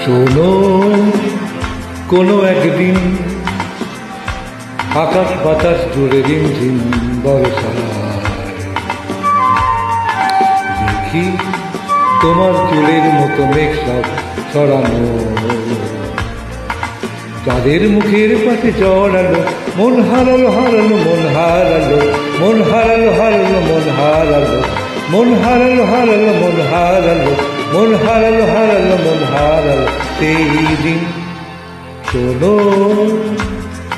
শোনো, কোনো একদিন আকাশ বাতাস জুড়ে রিমঝিম বর্ষায় দেখি তোমার চুলের মতো মেঘ সব ছড়ানো, যাদের মুখের পাশে জড়ালো মন হারালো হারালো মন হারালো মন হারালো হারালো মন হারালো মন হারালো হারালো মন হারালো মন হারালো হারালো মন হারালো সেই দিন। শোনো,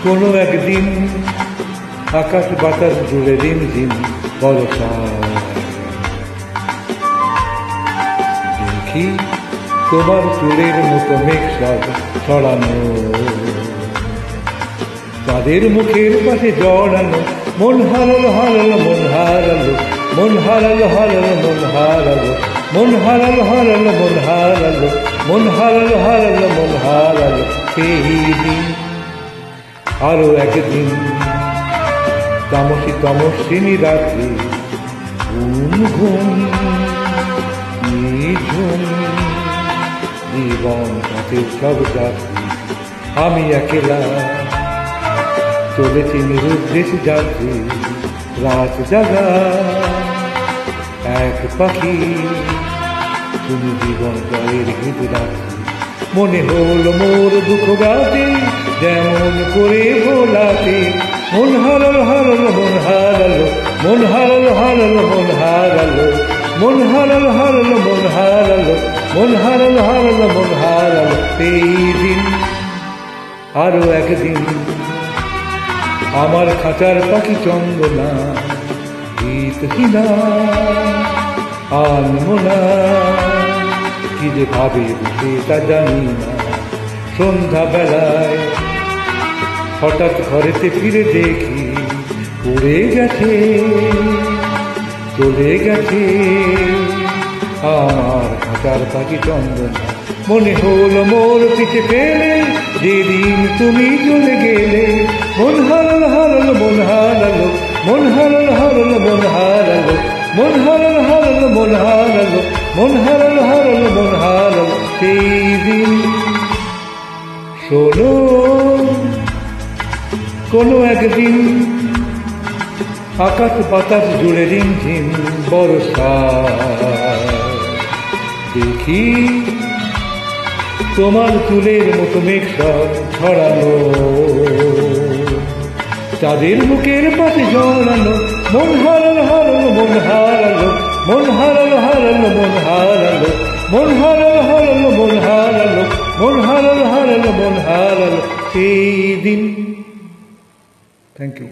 কোনো একদিন আকাশ বাতাস জুড়ে রিমঝিম বর্ষায় দেখি তোমার চুলের মতো মেঘ সব ছড়ানো, তাদের মুখের পাশে জড়ানো মন হারালো হারালো মন হারালো মন হারালো হারালো মন হারালো মন হারালো হারালো মন হারালো মন হারালো হারালো মন হারালো সেই দিন। আরো একদিন তামসী তমস্বিনী রাত্রি ঘুম ঘুম নিঝুম জীবন কাটে সব যাত্রী, আমি একলা চলেছি নিরুদ্দেশ যাত্রী, রাত জাগা এক পাখি তুমি জীবন জয়ের গীত রাখি। মনে হলো মোর দুঃখ গাতে যেমন করে ভোলাতে, মন হারালো হারালো মন হারালো মন হারালো হারালো মন হারালো মন হারালো হারালো মন হারালো মন হারালো হারালো মন হারালো সেই দিন। আরো একদিন আমার খাঁচার পাখি চন্দনা গীতহীনা আনমনা কি যে ভাবে বসে তা জানি না। সন্ধ্যা বেলায় হঠাৎ ঘরেতে ফিরে দেখি উড়ে গেছে চলে গেছে আমার খাঁচার পাখি চন্দনা। মনে হলো মোর পিছে ফেলে যেদিন তুমি চলে গেলে, মন হারালো হারালো মন হারালো মন হারালো হারালো মন হারালো মন হারালো হারালো মন হারালো মন হারালো হারালো মন হারালো সেই দিন। শোনো, কোনো একদিন আকাশ বাতাস জুড়ে রিমঝিম বর্ষায় দেখি তোমার চুলের মতো মেঘ সব ছড়ানো, চাঁদের মুখের পাশে জড়ানো মন হারালো হারালো মন হারালো মন হারালো হারালো মন হারালো মন হারালো হারালো মন হারালো মন হারালো হারালো মন হারালো সেই দিন। Thank you.